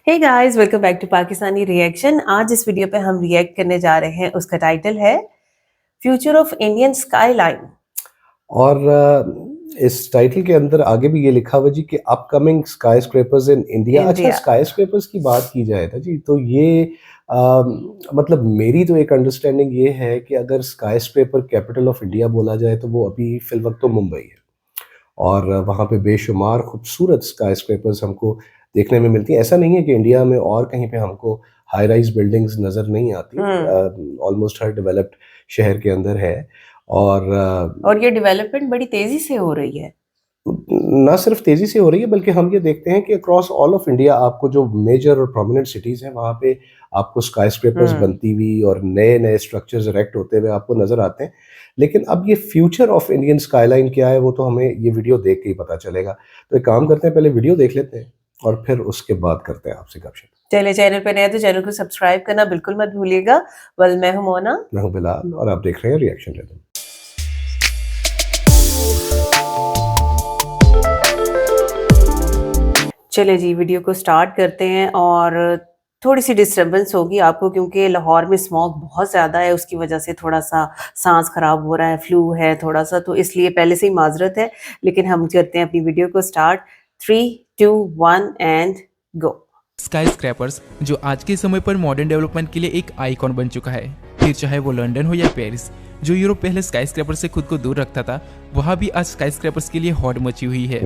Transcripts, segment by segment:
Hey guys, welcome back to Pakistani reaction. आज इस video पे हम रिएक्ट करने जा रहे हैं। उसका टाइटल है फ्यूचर ऑफ इंडियन स्काईलाइन। और इस टाइटल के अंदर आगे भी ये लिखा हुआ जी कि upcoming sky scrapers in India. अच्छा, स्काई स्क्रैपर्स की बात की जाए था जी, तो ये मतलब मेरी तो एक अंडरस्टैंडिंग ये है कि अगर sky scraper capital of India बोला जाए तो वो अभी फिल वक्त तो मुंबई है। और वहाँ पे बेशुमार खूबसूरत स्काई स्क्रैपर्स हमको देखने में मिलती हैं। ऐसा नहीं है कि इंडिया में और कहीं पे हमको हाई राइज बिल्डिंग्स नज़र नहीं आती। ऑलमोस्ट हर डेवलप्ड शहर के अंदर है। और ये डेवलपमेंट बड़ी तेजी से हो रही है। ना सिर्फ तेजी से हो रही है, बल्कि हम ये देखते हैं कि अक्रॉस ऑल ऑफ इंडिया आपको जो मेजर और प्रोमिनेंट सिटीज़ हैं वहाँ पे आपको स्काई स्क्रैपर्स बनती हुई और नए नए स्ट्रक्चर्स इरेक्ट होते हुए आपको नज़र आते हैं। लेकिन अब ये फ्यूचर ऑफ इंडियन स्काईलाइन क्या है वो तो हमें ये वीडियो देख के ही पता चलेगा। तो एक काम करते हैं, पहले वीडियो देख लेते हैं और फिर उसके बाद करते हैं आपसे गपशप। चलिए, चैनल पे नए तो चैनल को सब्सक्राइब करना बिल्कुल मत भूलिएगा। वेल, मैं हूं मोना, मैं हूं बिलाल और आप देख रहे हैं रिएक्शन रिदम। चलिए जी, वीडियो को स्टार्ट करते हैं। और थोड़ी सी डिस्टर्बेंस होगी आपको क्योंकि लाहौर में स्मॉग बहुत ज़्यादा है, उसकी वजह से थोड़ा सा सांस खराब हो रहा है, फ्लू है थोड़ा सा, तो इसलिए पहले से ही माजरत है। लेकिन हम करते हैं अपनी वीडियो को start. 3, 2, 1 and go. Sky scrapers जो आज के समय पर मॉडर्न डेवलपमेंट के लिए एक आइकॉन बन चुका है। फिर चाहे वो लंदन हो या पेरिस, जो यूरोप पहले स्काई स्क्रैपर से खुद को दूर रखता था, वहाँ भी आज स्काई स्क्रैपर्स के लिए हॉट मची हुई है।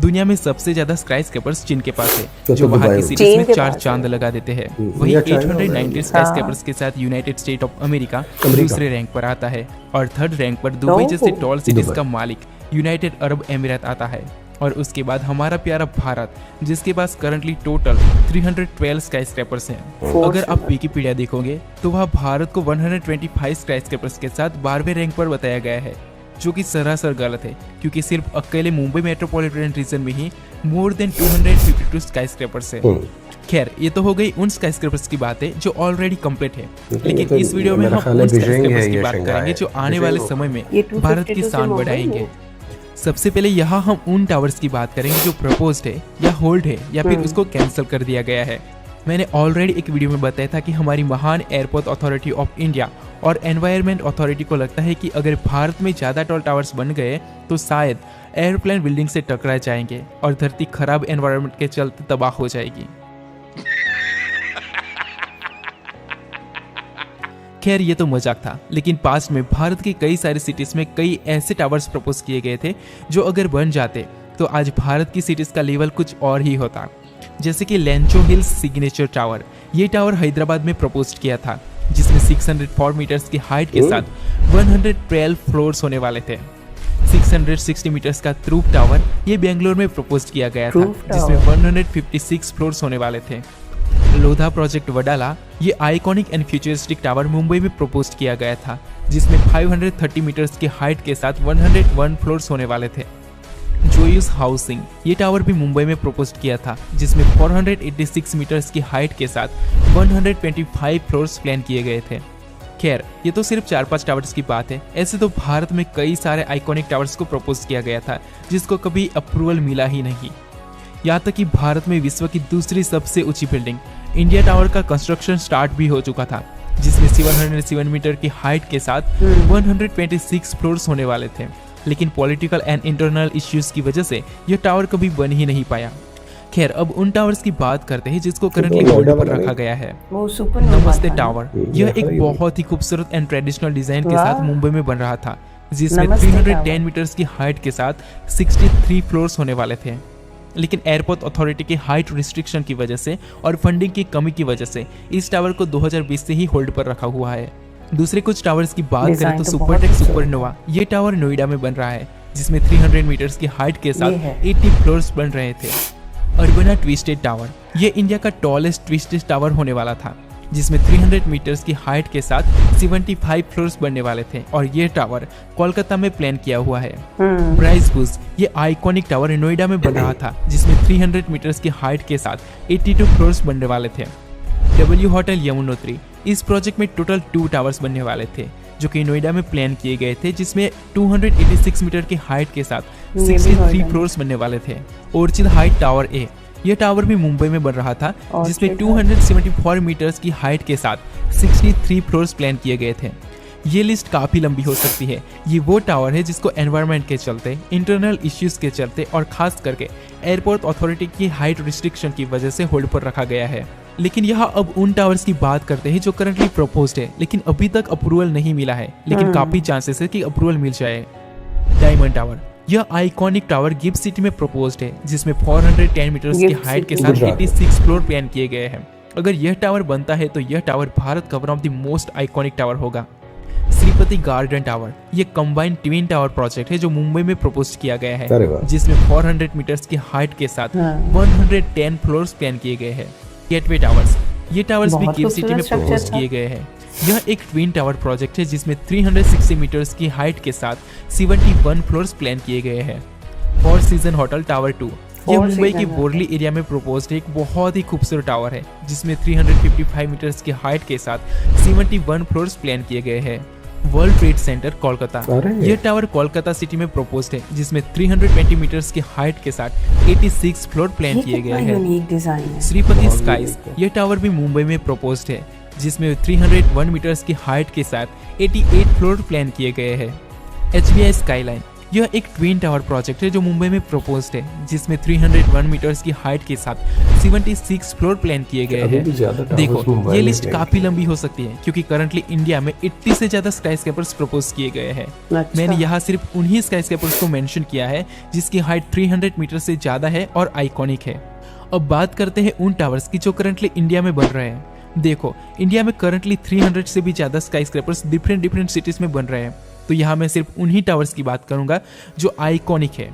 दुनिया में सबसे ज्यादा स्काई स्क्रैपर्स चीन के पास है, जो वहाँ की सिटीज में 4 चांद लगा देते हैं। वहीं 890 स्काई स्क्रैपर्स के साथ यूनाइटेड स्टेट ऑफ अमेरिका दूसरे रैंक पर आता है और थर्ड रैंक पर दुबई जैसे टॉल सिटीज का मालिक यूनाइटेड अरब एमिरेट आता है। और उसके बाद हमारा प्यारा भारत, जिसके पास करंटली टोटल 312 स्काई स्क्रैपर्स हैं। अगर आप विकिपीडिया देखोगे तो वह भारत को 125 स्काई स्क्रैपर्स के साथ 12वें रैंक पर बताया गया है, जो कि सरासर गलत है क्योंकि सिर्फ अकेले मुंबई मेट्रोपॉलिटन रीजन में ही मोर देन 252 स्काई स्क्रैपर्स है। खैर, ये तो हो गई उन स्काई स्क्रैपर्स की बातें जो ऑलरेडी कंप्लीट है। लेकिन इस वीडियो में हम उन स्काई स्क्रैपर्स की बात करेंगे जो आने वाले समय में भारत की शान बढ़ाएंगे। सबसे पहले यहाँ हम उन टावर्स की बात करेंगे जो प्रपोज्ड है या होल्ड है या फिर उसको कैंसिल कर दिया गया है। मैंने ऑलरेडी एक वीडियो में बताया था कि हमारी महान एयरपोर्ट अथॉरिटी ऑफ इंडिया और एनवायरनमेंट अथॉरिटी को लगता है कि अगर भारत में ज़्यादा टॉल टावर्स बन गए तो शायद एयरप्लेन बिल्डिंग से टकरा जाएंगे और धरती खराब एनवायरनमेंट के चलते तबाह हो जाएगी। खैर, ये तो मजाक था, लेकिन पास्ट में भारत की कई सारी सिटीज में कई ऐसे टावर्स प्रपोज किए गए थे जो अगर बन जाते तो आज भारत की सिटीज का लेवल कुछ और ही होता। जैसे कि लेंचो हिल्स सिग्नेचर टावर, ये टावर हैदराबाद में प्रपोज किया था, जिसमें 604 मीटर्स की हाइट के साथ 112 फ्लोर्स होने वाले थे। 660 मीटर्स का ट्रूफ टावर ये बेंगलोर में प्रपोज किया गया था, जिसमें 156 फ्लोर्स होने वाले थे। लोधा प्रोजेक्ट वडाला, ये iconic and futuristic tower Mumbai में प्रपोज किया गया था, जिसमें 530 मीटर्स की हाइट के साथ 101 फ्लोर्स होने वाले थे। जोयूस हाउसिंग, ये टावर भी मुंबई में प्रपोज किया था, जिसमें 486 मीटर्स की हाइट के साथ 125 फ्लोर्स प्लान किए गए थे। खैर, ये तो सिर्फ 4-5 टावर्स की बात है। ऐसे तो भारत में कई सारे आइकॉनिक टावर्स को प्रपोज किया गया था जिसको कभी अप्रूवल मिला ही नहीं। यहाँ तक कि भारत में विश्व की दूसरी सबसे ऊंची बिल्डिंग इंडिया टावर का कंस्ट्रक्शन स्टार्ट भी हो चुका था, जिसमें 707 मीटर की हाइट के साथ 126 फ्लोर्स होने वाले थे। लेकिन पॉलिटिकल एंड इंटरनल इश्यूज की वजह से यह टावर कभी बन ही नहीं पाया। खैर, अब उन टावर्स की बात करते हैं जिसको करंटली होल्ड पर रखा गया है। नमस्ते टावर, यह एक बहुत ही खूबसूरत एंड ट्रेडिशनल डिजाइन के साथ मुंबई में बन रहा था, जिसमें 310 मीटर्स की हाइट के साथ 63 फ्लोर्स होने वाले थे। लेकिन एयरपोर्ट अथॉरिटी की हाइट रिस्ट्रिक्शन की वजह से और फंडिंग की कमी की वजह से इस टावर को 2020 से ही होल्ड पर रखा हुआ है। दूसरे कुछ टावर्स की बात करें तो सुपरटेक सुपरनोवा, ये टावर नोएडा में बन रहा है, जिसमें 300 मीटर्स की हाइट के साथ 80 फ्लोर्स बन रहे थे। अर्बना ट्विस्टेड टावर, ये इंडिया का टॉलेस्ट ट्विस्टेड टावर होने वाला था, जिसमें 300 मीटर्स की हाइट के साथ 75 फ्लोर्स बनने वाले थे और ये टावर कोलकाता में प्लान किया हुआ है। ब्राइस बुश, ये आइकॉनिक टावर नोएडा में बन रहा था, जिसमें 300 मीटर्स की हाइट के साथ 82 फ्लोर्स बनने वाले थे। डब्ल्यू होटल यमुनोत्री, इस प्रोजेक्ट में टोटल 2 टावर्स बनने वाले थे, जो कि नोएडा में प्लान किए गए थे, जिसमें 286 मीटर की हाइट के साथ 63 फ्लोर्स बनने वाले थे। ओर्चिड हाइट टावर ए, यह टावर भी मुंबई में बन रहा था, जिसमें Okay, 274 मीटर्स की हाइट के साथ 63 फ्लोर्स प्लान किए गए थे। ये लिस्ट काफ़ी लंबी हो सकती है। ये वो टावर है जिसको एनवायरनमेंट के चलते, इंटरनल इश्यूज के चलते और खास करके एयरपोर्ट अथॉरिटी की हाइट रिस्ट्रिक्शन की वजह से होल्ड पर रखा गया है। लेकिन यहाँ अब उन टावर्स की बात करते हैं जो करंटली प्रपोज्ड है, लेकिन अभी तक अप्रूवल नहीं मिला है, लेकिन काफ़ी चांसेस है कि अप्रूवल मिल जाए। डायमंड टावर, यह आइकॉनिक टावर गिफ्ट सिटी में प्रपोज्ड है, जिसमें 410 मीटर्स की गिफ्ट हाइट के सिटी। साथ 86 फ्लोर प्लान किए गए हैं। अगर यह टावर बनता है तो यह टावर भारत का one of the most iconic tower होगा। श्रीपति गार्डन टावर, ये कंबाइंड ट्विन टावर प्रोजेक्ट है जो मुंबई में प्रपोज किया गया अरे है, वाह। जिसमें 400 मीटर्स की हाइट के साथ हाँ। 110 फ्लोर्स प्लान किए गए हैं। गेटवे टावर्स, ये टावर्स भी बहुत गिफ्ट सिटी में खूबसूरत प्रपोज structure था। किए गए हैं। यह एक ट्विन टावर प्रोजेक्ट है जिसमें 360 मीटर्स की हाइट के साथ 71 फ्लोर्स प्लान किए गए हैं। फोर सीजन होटल टावर 2, यह Four मुंबई के Seasons बोरली एरिया में प्रपोज्ड एक बहुत ही खूबसूरत टावर है, जिसमें 355 मीटर्स की हाइट के साथ 71 फ्लोर्स प्लान किए गए हैं। वर्ल्ड ट्रेड सेंटर कोलकाता, अरे। यह टावर कोलकाता सिटी में प्रपोज्ड है, जिसमें 320 मीटर्स की हाइट के साथ 86 फ्लोर प्लान किए गए हैं। यूनिक डिजाइन है। श्रीपति बहुत स्काइज, unique है। यह टावर भी मुंबई में प्रपोज्ड है, जिसमें 301 मीटर्स की हाइट के साथ 88 फ्लोर प्लान किए गए हैं। HBI स्काईलाइन, यह एक ट्विन टावर प्रोजेक्ट है जो मुंबई में प्रपोज्ड है, जिसमें 301 मीटर्स की हाइट के साथ 76 फ्लोर प्लान किए गए अभी भी ज्यादा हैं। towers देखो, मुंबई ये में लिस्ट हैं। काफी लंबी हो सकती है, क्योंकि करंटली इंडिया में 80 से ज्यादा स्काईस्केपर्स प्रपोज किए गए हैं। अच्छा। मैंने यहाँ सिर्फ उन्हीं स्काईस्केपर्स को मेंशन किया है जिसकी हाइट 300 मीटर से ज्यादा है और आइकॉनिक है। अब बात करते हैं उन टावर्स की जो करंटली इंडिया में बन रहे हैं। देखो, इंडिया में करंटली 300 से भी ज्यादा स्काईस्क्रेपर्स डिफरेंट सिटीज में बन रहे हैं, तो यहाँ मैं सिर्फ उन्हीं टावर्स की बात करूंगा जो आइकॉनिक है।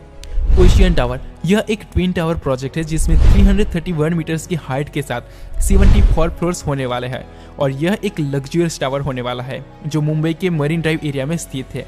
ओशियन टावर, यह एक ट्विन टावर प्रोजेक्ट है जिसमें 331 मीटर्स की हाइट के साथ 74 फ्लोर्स होने वाले हैं, और यह एक लग्जरियस टावर होने वाला है जो मुंबई के मरीन ड्राइव एरिया में स्थित है।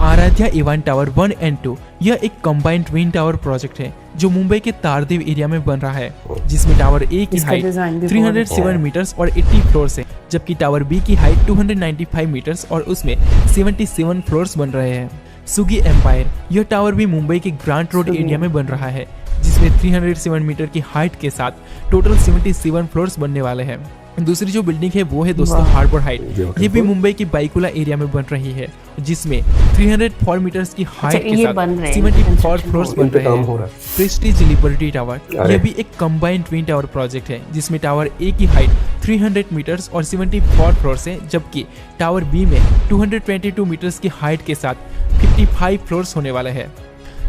आराध्या इवान टावर 1 एंड 2, यह एक कंबाइंड ट्विन टावर प्रोजेक्ट है जो मुंबई के तारदेव एरिया में बन रहा है, जिसमें टावर ए की इसका हाइट design भी बहुत 307 मीटर्स और 80 फ्लोर्स है, जबकि टावर बी की हाइट 295 मीटर्स और उसमें 77 फ्लोर्स बन रहे हैं। सुगी एम्पायर, यह टावर भी मुंबई के ग्रांट रोड सुगी एरिया में बन रहा है, जिसमें 307 मीटर की हाइट के साथ टोटल 77 फ्लोर्स बनने वाले हैं। दूसरी जो बिल्डिंग है वो है दोस्तों वाह। Harbour height, Beautiful। ये भी मुंबई की बाइकुला एरिया में बन रही है, जिसमें 304 मीटर्स की हाइट के ये साथ बन रहे हैं, 74 construction फ्लोर्स हो बन इन पे रहे काम हो हैं। रहा है। प्रेस्टीज लिबर्टी टावर, अरे। यह भी एक कंबाइंड ट्विन टावर प्रोजेक्ट है जिसमें टावर ए की हाइट 300 मीटर्स और 74 फ्लोर्स है, जबकि टावर बी में 222 मीटर्स की हाइट के साथ 55 फ्लोर्स होने वाले हैं।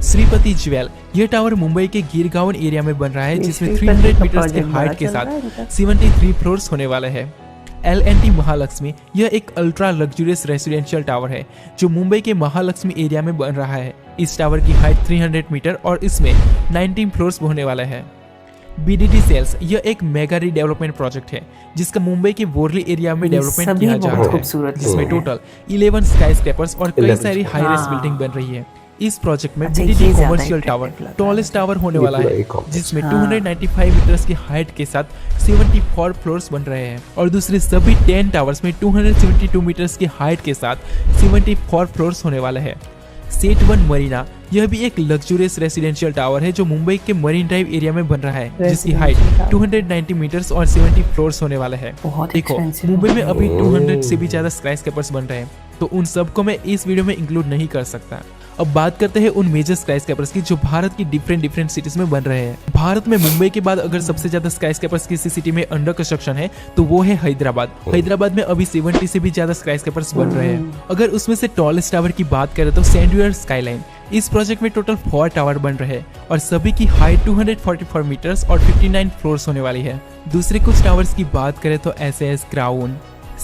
श्रीपति ज्वेल, यह टावर मुंबई के गिरगांव एरिया में बन रहा है, ये जिसमें श्रीपति 300 का मीटर्स की project हाइट बड़ा के चल साथ रहा है इनका। 73 फ्लोर्स होने वाले हैं। L&T महालक्ष्मी, यह एक अल्ट्रा लग्जरियस रेसिडेंशियल टावर है जो मुंबई के महालक्ष्मी एरिया में बन रहा है। इस टावर की हाइट 300 मीटर और इसमें 19 फ्लोर्स होने वाले हैं। BDT सेल्स, यह एक मेगा रीडेवलपमेंट प्रोजेक्ट है जिसका मुंबई के बोरली एरिया में ये डेवलपमेंट सभी किया जा बहुत रहा है, खूबसूरत जिसमें हैं। टोटल 11 स्काईस्क्रेपर्स और कई 11 सारी हाई राइज हाँ। बिल्डिंग बन रही है। इस प्रोजेक्ट में अच्छा, BDT ये ज्यादा कमर्शियल attractive टावर लग रहा है टॉलेस्ट टावर होने ये वाला पूरा है, एक complex। जिसमें हाँ। 295 मीटर्स की हाइट के साथ 74 फ्लोर्स बन रहे हैं, और दूसरे सभी 10 टावर्स में 272 मीटर्स की हाइट के साथ 74 फ्लोर्स होने वाले हैं। सेट 1 मरीना, यह भी एक लग्जरियस रेसिडेंशियल टावर है जो मुंबई के मरीन ड्राइव एरिया में बन रहा है, जिसकी हाइट Residential tower। 290 मीटर्स और 70 फ्लोर्स होने वाले हैं। बहुत देखो, expensive मुंबई में है। अभी 200 से भी ज्यादा स्काईस्केपर्स बन रहे हैं, तो उन सबको मैं इस वीडियो में इंक्लूड नहीं कर सकता। अब बात करते हैं उन मेजर स्काईस्केपर्स की जो भारत की डिफरेंट सिटीज में बन रहे हैं। भारत में मुंबई के बाद अगर सबसे ज्यादा स्काईस्केपर्स किसी सिटी में अंडर कंस्ट्रक्शन है तो वो है हैदराबाद। हैदराबाद में अभी 70 से भी ज्यादा स्काईस्केपर्स बन रहे हैं। अगर उसमें से टॉलेस्ट टावर की बात करें तो सैंडवियर स्काईलाइन, इस प्रोजेक्ट में टोटल 4 टावर बन रहे हैं और सभी की हाइट 244 मीटर्स और 59 फ्लोर्स होने वाली है। दूसरे कुछ टावर्स की बात करें तो SAS क्राउन,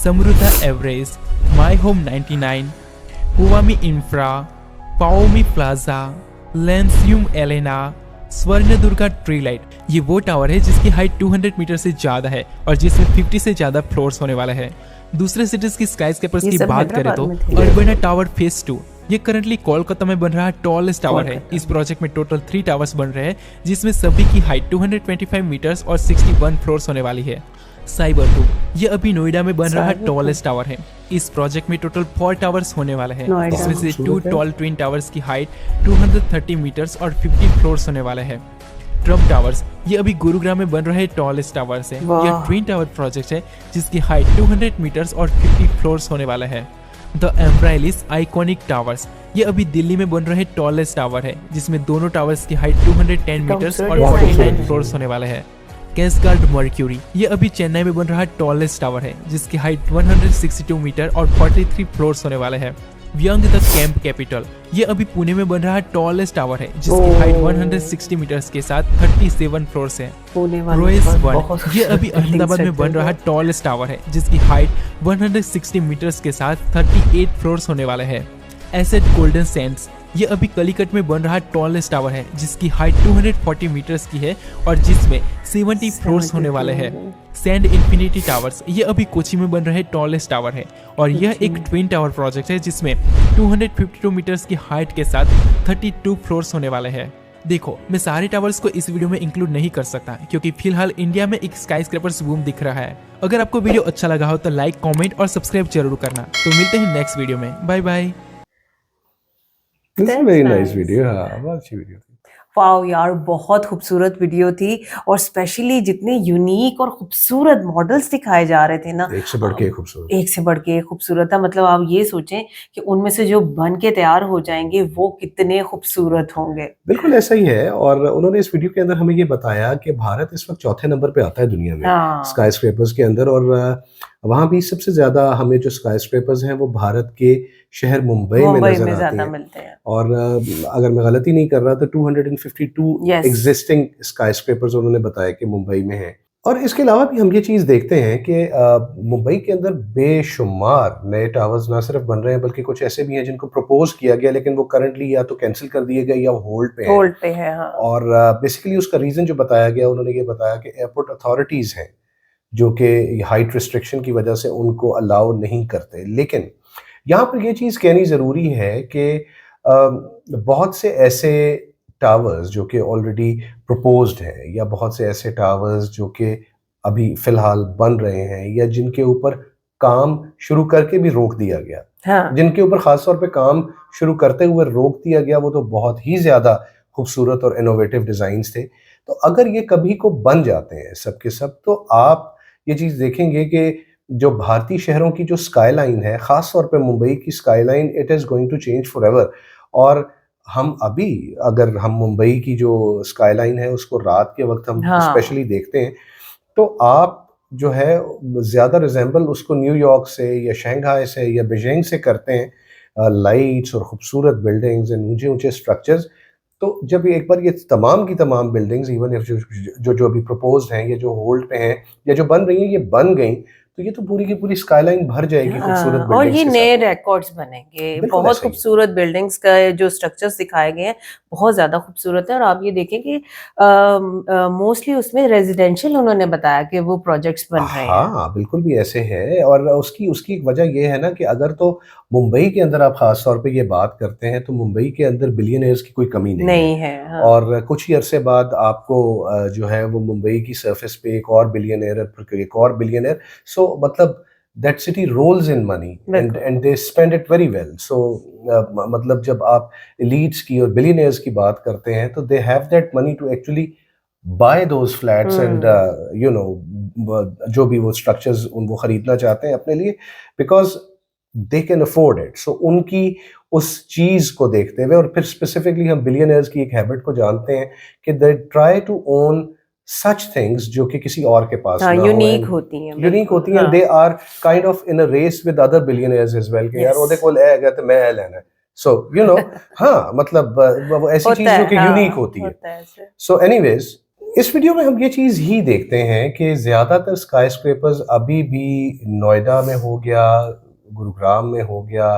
समृद्धा एवरेस्ट, माई होम 99, हुवामी इंफ्रा, पाओमी प्लाजा, लेंसियम एलेना, स्वर्णदुर्गा ट्री लाइट, ये वो टावर है जिसकी हाइट 200 मीटर से ज्यादा है और जिसमें 50 से ज्यादा फ्लोर्स होने वाले हैं। दूसरे सिटीज की स्काईस्केपर्स ये की सब बात करें तो हैदराबाद में थे। अर्बना टावर फेज 2, ये करंटली कोलकाता में बन रहा टॉलेस्ट टावर है। कोलकाता। इस प्रोजेक्ट में टोटल 3 टावर्स बन रहे हैं जिसमें सभी की हाइट 225 मीटर्स और 61 फ्लोर्स होने वाली है। साइबर 2, ये अभी नोएडा में बन रहा साइबर टॉलेस्ट टावर है। इस प्रोजेक्ट में टोटल 4 टावर्स होने वाले हैं, नोएडा। जिसमें से 2 खूबसूरत है। टॉल ट्विन टावर्स की हाइट 230 मीटर्स और 50 फ्लोर्स होने वाले हैं। ट्रम्प टावर्स, ये अभी गुरुग्राम में बन रहे टॉलेस्ट टावर्स है। वाह। यह ट्विन टावर प्रोजेक्ट है जिसकी हाइट 200 मीटर्स और 50 फ्लोर्स होने वाला है। द एम्ब्राइलिस आइकॉनिक टावर्स, ये अभी दिल्ली में बन रहे टॉलेस्ट टावर है जिसमें दोनों टावर्स की हाइट 210 मीटर्स और खूबसूरत 49 डिजाइन है। फ्लोर्स होने वाले हैं। कैस्कार्ड मर्क्यूरी, ये अभी चेन्नई में बन रहा टॉलेस्ट टावर है जिसकी हाइट 162 मीटर और 43 फ्लोर्स होने वाले हैं। व्यंग द कैंप कैपिटल, ये अभी पुणे में बन रहा टॉलेस्ट टावर है जिसकी हाइट 160 मीटर्स के साथ 37 फ्लोर्स है। पुणे वाले रोएस बहुत- वन, बहुत ये अभी building अहमदाबाद में structure बन रहा है। टॉलेस्ट टावर है जिसकी हाइट 160 मीटर्स के साथ 38 फ्लोर्स होने वाले हैं। एसेट गोल्डन सैंड्स, ये अभी कलिकट में बन रहा टॉलेस्ट टावर है जिसकी हाइट 240 मीटर्स की है और जिसमें 70 फ्लोर्स होने वाले हैं। सैंड इन्फिनिटी टावर्स, ये अभी कोची में बन रहे टॉलेस्ट टावर है और यह एक ट्विन टावर प्रोजेक्ट है जिसमें 252 मीटर्स की हाइट के साथ 32 फ्लोर्स होने वाले हैं। देखो, मैं सारे टावर्स को इस वीडियो में इंक्लूड नहीं कर सकता क्योंकि फिलहाल इंडिया में एक स्काईस्क्रैपर्स बूम दिख रहा है। अगर आपको वीडियो अच्छा लगा हो तो लाइक, कमेंट और सब्सक्राइब जरूर करना। तो मिलते हैं नेक्स्ट वीडियो में। Bye bye. This That's very nice nice. Video. हाँ, बहुत अच्छी वीडियो थी। वाओ यार, बहुत खूबसूरत वीडियो थी और स्पेशली जितने यूनिक और खूबसूरत मॉडल्स दिखाए जा रहे थे ना, एक से बढ़ के एक खूबसूरत। एक से बढ़ के एक खूबसूरत था। मतलब आप ये सोचें कि उनमें से जो बन के तैयार हो जाएंगे वो कितने खूबसूरत होंगे। बिल्कुल ऐसा ही है। और उन्होंने इस वीडियो के अंदर हमें ये बताया कि भारत इस वक्त चौथे नंबर पे आता है दुनिया में हाँ। स्काई स्क्रैपर्स के अंदर। और वहाँ भी सबसे ज्यादा हमें जो स्काई स्क्रैपर्स हैं वो भारत के शहर मुंबई में मुंबई नजर में आते ज्यादा हैं। मिलते हैं। और अगर मैं गलती नहीं कर रहा तो 252 Yes. एग्जिस्टिंग स्काई स्क्रैपर्स उन्होंने बताया कि मुंबई में हैं। और इसके अलावा भी हम ये चीज़ देखते हैं कि मुंबई के अंदर बेशुमार नए टावर्स ना सिर्फ बन रहे हैं बल्कि कुछ ऐसे भी हैं जिनको प्रपोज किया गया लेकिन वो करंटली या तो कैंसिल कर दिए गए या होल्ड पे हैं। होल्ड पे है, हाँ। और बेसिकली उसका रीज़न जो बताया गया, उन्होंने ये बताया कि एयरपोर्ट अथॉरिटीज़ हैं जो कि हाइट रिस्ट्रिक्शन की वजह से उनको अलाउ नहीं करते। लेकिन यहाँ पर ये चीज़ कहनी ज़रूरी है कि बहुत से ऐसे टावर्स जो कि ऑलरेडी प्रपोज्ड हैं या बहुत से ऐसे टावर्स जो कि अभी फ़िलहाल बन रहे हैं या जिनके ऊपर काम शुरू करके भी रोक दिया गया, हाँ। जिनके ऊपर ख़ास तौर पे काम शुरू करते हुए रोक दिया गया, वो तो बहुत ही ज़्यादा खूबसूरत और इनोवेटिव डिज़ाइंस थे। तो अगर ये कभी को बन जाते हैं सब के सब, तो आप ये चीज़ देखेंगे कि जो भारतीय शहरों की जो स्काईलाइन है, ख़ास तौर पे मुंबई की skyline, it is going to change forever. और हम अभी अगर हम मुंबई की जो स्काईलाइन है उसको रात के वक्त हम हाँ। स्पेशली देखते हैं तो आप जो है ज़्यादा रिजेंबल उसको न्यूयॉर्क से या शंघाई से या बीजिंग से करते हैं। लाइट्स और खूबसूरत बिल्डिंग्स एंड ऊंचे ऊंचे स्ट्रक्चर्स। तो जब एक बार ये तमाम की तमाम बिल्डिंग्स इवन इफ जो अभी प्रपोज्ड हैं या जो होल्ड पे हैं या जो बन रही हैं, ये बन गई तो ये तो पूरी की पूरी स्काईलाइन भर जाएगी खूबसूरत और ये बिल्डिंग्स के नए साथ। रिकॉर्ड्स बनेंगे। बिल्कुल बहुत ऐसा ही है। खूबसूरत बिल्डिंग्स का जो स्ट्रक्चर्स दिखाए गए हैं बहुत ज्यादा खूबसूरत है। और आप ये देखें कि मोस्टली उसमें रेजिडेंशियल उन्होंने बताया कि वो प्रोजेक्ट्स बन रहे हैं। हाँ, बिल्कुल भी ऐसे है। और उसकी उसकी एक वजह ये है ना कि अगर तो मुंबई के अंदर आप खास तौर पे ये बात करते हैं तो मुंबई के अंदर बिलियनर्स की कोई कमी नहीं है। नहीं है, हाँ। और कुछ ही अरसे बाद आपको जो है वो मुंबई की सरफेस पे एक और बिलियनर, सो मतलब that city rolls in money बिल्कुल। And they spend it very well. So मतलब जब आप एलीट्स की और बिलियनर्स की बात करते हैं तो they have that money to actually buy those flats and you know जो भी वो स्ट्रक्चर्स वो खरीदना चाहते हैं अपने लिए, because they can afford it. So उनकी उस चीज को देखते हुए, और फिर स्पेसिफिकली हम बिलियनर्स की एक हैबिट को जानते हैं कि they try to own such things जो कि किसी और के पास हाँ, ना हो, यूनिक होती हैं, यूनिक बिल्कुल, होती हैं। हाँ। They are kind of in a race with other billionaires as well कि यार Yes. ਉਹਦੇ ਕੋਲ ਇਹ ਹੈਗਾ ਤੇ मैं ਇਹ ਲੈਣਾ है। सो यू नो हाँ, मतलब वो ऐसी होता चीज जो है, कि हाँ, यूनिक होती है। होता है ऐसे। सो एनीवेज, इस वीडियो में हम ये चीज़ ही देखते हैं कि ज़्यादातर स्काई स्क्रैपर्स अभी भी नोएडा में हो गया, गुरुग्राम में हो गया,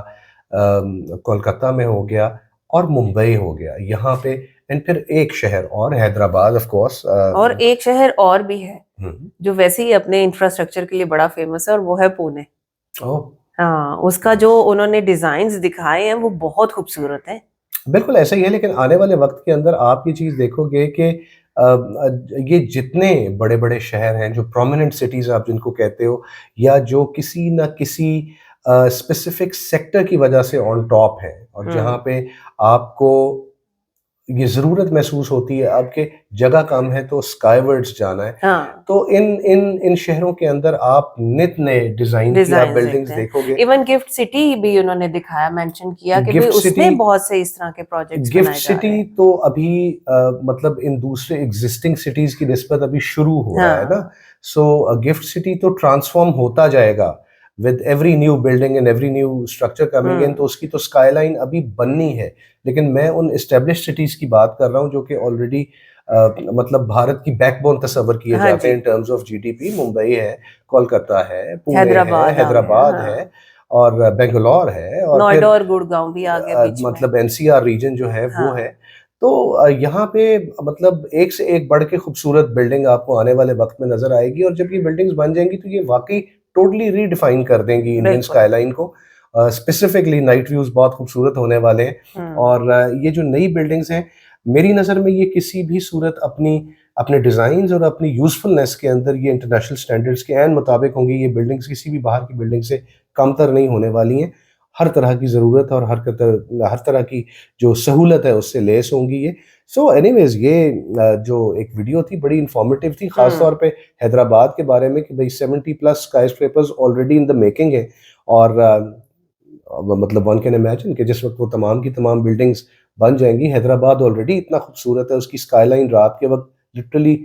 कोलकाता में हो गया और मुंबई हो गया यहाँ पे, एंड फिर एक शहर और हैदराबाद ऑफ कोर्स। और एक शहर और भी है जो वैसे ही अपने इंफ्रास्ट्रक्चर के लिए बड़ा फेमस है और वो है पुणे। हाँ, उसका जो उन्होंने डिजाइन्स दिखाए हैं वो बहुत खूबसूरत है। बिल्कुल ऐसा ही है। लेकिन आने वाले वक्त के अंदर आप ये चीज़ देखोगे कि ये जितने बड़े बड़े शहर हैं जो प्रोमिनेंट सिटीज़ आप जिनको कहते हो, या जो किसी न किसी स्पेसिफिक सेक्टर की वजह से ऑन टॉप हैं और जहाँ पे आपको ये ज़रूरत महसूस होती है, आपके जगह कम है तो स्काईवर्ड्स जाना है। हाँ, तो इन शहरों के अंदर आप नित नए डिज़ाइन की आप डिजाइन बिल्डिंग्स देखते हैं। देखोगे। इवन गिफ्ट सिटी भी उन्होंने दिखाया, मेंशन किया कि भाई गिफ्ट सिटी उसमें बहुत से इस तरह के प्रोजेक्ट्स गिफ्ट बनाए जा रहे सिटी हैं। तो अभी मतलब इन दूसरे एग्जिस्टिंग सिटीज की निस्बत अभी शुरू हो रहा है ना। हाँ, सो गिफ्ट सिटी तो ट्रांसफॉर्म होता जाएगा with every new building and every new structure coming in, तो उसकी तो स्काईलाइन अभी बननी है। लेकिन मैं उन एस्टेब्लिश सिटीज की बात कर रहा हूँ जो कि ऑलरेडी मतलब भारत की बैकबोन तस्वर किए हाँ जाते जी, हैं in terms of GDP. Mumbai है, कोलकाता है, पुणे है, हैदराबाद आ गया, हैदराबाद हाँ, है और बेंगलोर है, और फिर नोएडा और गुड़गांव भी आ गया बीच में। मतलब एनसीआर रीजन जो है वो है। हाँ, तो यहाँ पे मतलब एक से एक बढ़ के खूबसूरत बिल्डिंग आपको आने वाले वक्त में नजर आएगी, और जब ये बिल्डिंग्स बन जाएंगी तो ये वाकई टोटली रीडिफाइन कर देंगी इंडियन बिल्कुल। स्काईलाइन को। स्पेसिफिकली नाइट व्यूज बहुत खूबसूरत होने वाले हैं। और ये जो नई बिल्डिंग्स हैं, मेरी नज़र में ये किसी भी सूरत अपने डिज़ाइन और अपनी यूजफुलनेस के अंदर ये इंटरनेशनल स्टैंडर्ड्स के ऐन मुताबिक होंगी। ये बिल्डिंग्स किसी भी बाहर की बिल्डिंग से कमतर नहीं होने वाली हैं। हर तरह की ज़रूरत और हर तरह की जो सहूलत है उससे लेस होंगी ये। सो एनीवेज, ये जो एक वीडियो थी बड़ी इंफॉर्मेटिव थी, ख़ास तौर पे हैदराबाद के बारे में कि भाई 70 plus sky scrapers already in the making है। और मतलब वन कैन इमेजिन कि जिस वक्त वो तमाम की तमाम बिल्डिंग्स बन जाएंगी, हैदराबाद ऑलरेडी इतना खूबसूरत है, उसकी स्काईलाइन रात के वक्त लिटरली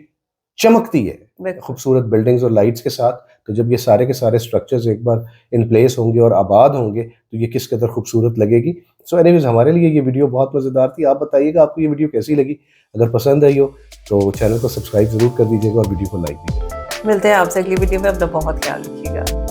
चमकती है बिल्कुल। खूबसूरत बिल्डिंग्स और लाइट्स के साथ। तो जब ये सारे के सारे स्ट्रक्चर्स एक बार इन प्लेस होंगे और आबाद होंगे तो ये किस कदर खूबसूरत लगेगी। सो एनीवेज, हमारे लिए ये वीडियो बहुत मज़ेदार थी। आप बताइएगा आपको ये वीडियो कैसी लगी। अगर पसंद आई हो तो चैनल को सब्सक्राइब ज़रूर कर दीजिएगा और वीडियो को लाइक कीजिएगा। मिलते हैं आपसे अगली वीडियो में, अपना बहुत ख्याल रखिएगा।